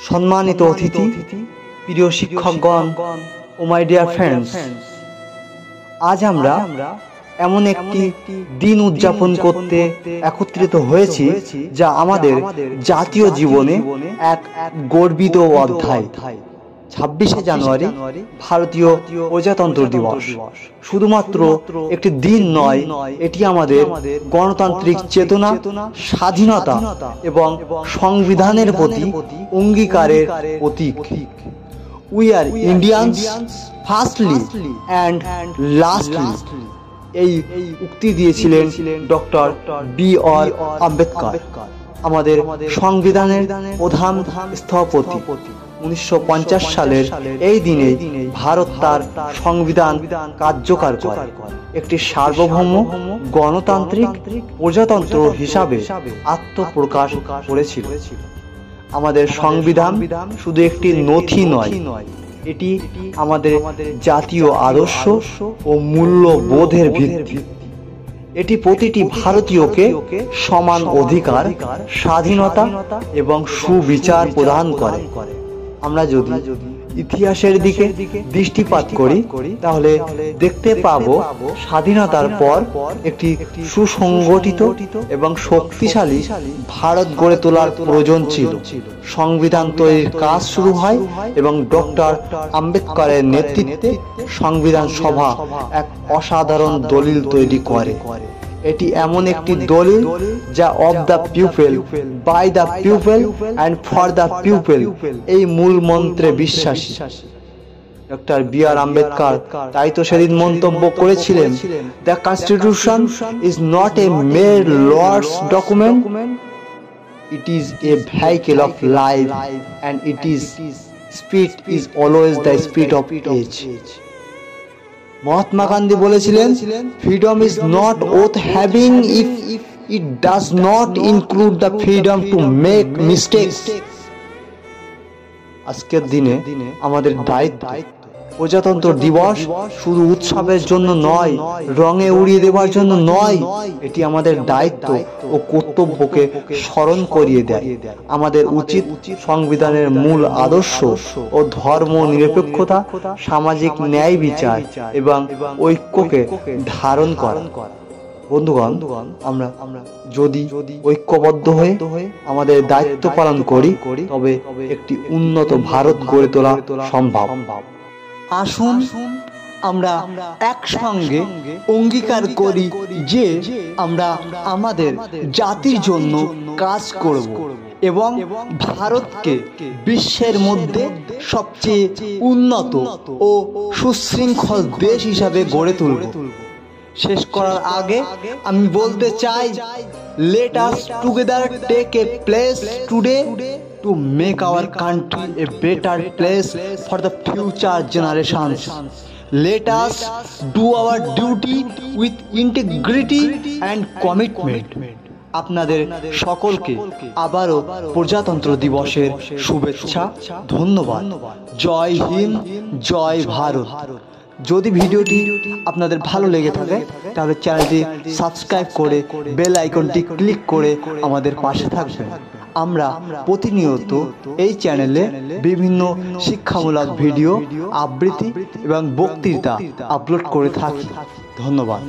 সম্মানিত অতিথি, প্রিয় শিক্ষকগণ ও মাই ডিয়ার ফ্রেন্ডস, আজ আমরা এমন একটি দিন উদযাপন করতে একত্রিত হয়েছি যা আমাদের জাতীয় জীবনে এক গর্বিত অধ্যায়। 26শে জানুয়ারি ভারতীয় প্রজাতন্ত্র দিবস শুধুমাত্র একটি দিন নয়, এটি আমাদের গণতান্ত্রিক চেতনা, স্বাধীনতা এবং সংবিধানের প্রতি অঙ্গীকারের প্রতীক। We are Indians firstly and lastly, এই উক্তি দিয়েছিলেন ডক্টর বি.আর. আম্বেদকর, আমাদের সংবিধানের প্রধান স্থপতি। 1950 সালের এই দিনে ভারত তার সংবিধান কার্যকর করে একটি সার্বভৌম গণতান্ত্রিক প্রজাতন্ত্র হিসাবে আত্মপ্রকাশ করেছিল। আমাদের সংবিধান শুধু একটি নথি নয়, এটি আমাদের জাতীয় আদর্শ ও মূল্যবোধের ভিত্তি। এটি প্রতিটি ভারতীয়কে সমান অধিকার, স্বাধীনতা এবং সুবিচার প্রদান করে। আমরা যদি ইতিহাসের দিকে দৃষ্টিপাত করি তাহলে দেখতে পাব স্বাধীনতার পর একটি সুসংগঠিত এবং শক্তিশালী ভারত গড়ে তোলার প্রয়োজন ছিল। সংবিধান তৈরির কাজ শুরু হয় এবং ডক্টর আম্বেদকরের নেতৃত্বে সংবিধান সভা এক অসাধারণ দলিল তৈরি করে। এটি এমন একটি দলিল যা of the people, by the people and for the people এই মূল মন্ত্রে বিশ্বাসী। Doctor B.R.. আম্বেদকর তাই তো সেদিন মন্তব্য করেছিলেন, the constitution is not a mere laws document, it is a vehicle of life and it is spirit is always the spirit of age. Mahatma Gandhi বলেছিলেন, freedom is not worth having if it does not include the freedom to make mistakes. আজকের দিনে আমাদের দায়িত্ব, প্রজাতন্ত্র দিবস শুধু উৎসবের জন্য নয়, রঙে উড়িয়ে দেওয়ার জন্য নয়, এটি আমাদের দায়িত্ব ও কর্তব্যকে স্মরণ করিয়ে দেয়। আমাদের উচিত সংবিধানের মূল আদর্শ ও ধর্ম নিরপেক্ষতা, সামাজিক ন্যায় বিচার এবং ঐক্যকে ধারণ করা। বন্ধুগণ, আমরা যদি ঐক্যবদ্ধ হয়ে আমাদের দায়িত্ব পালন করি তবে একটি উন্নত ভারত গড়ে তোলা সম্ভব। আসুন আমরা একসঙ্গে অঙ্গীকার করি যে আমরা আমাদের জাতির জন্য কাজ করব এবং ভারতকে বিশ্বের মধ্যে সবচেয়ে উন্নত ও সুশৃঙ্খল দেশ হিসাবে গড়ে তুলব। শেষ করার আগে আমি বলতে চাই, let us together take a place today to make our country a better place for the future generations. Let us do our duty with integrity and commitment. আপনাদের সকলকে আবারও প্রজাতন্ত্র দিবসের শুভেচ্ছা, ধন্যবাদ। জয় হিন্দ, জয় ভারত। যদি ভিডিওটি আপনাদের ভালো লেগে থাকে তাহলে চ্যানেলটি সাবস্ক্রাইব করে বেল আইকনটি ক্লিক করে আমাদের পাশে থাকবেন। আমরা প্রতিনিয়ত এই চ্যানেলে বিভিন্ন শিক্ষামূলক ভিডিও, আবৃত্তি এবং বক্তৃতা আপলোড করে থাকি। ধন্যবাদ।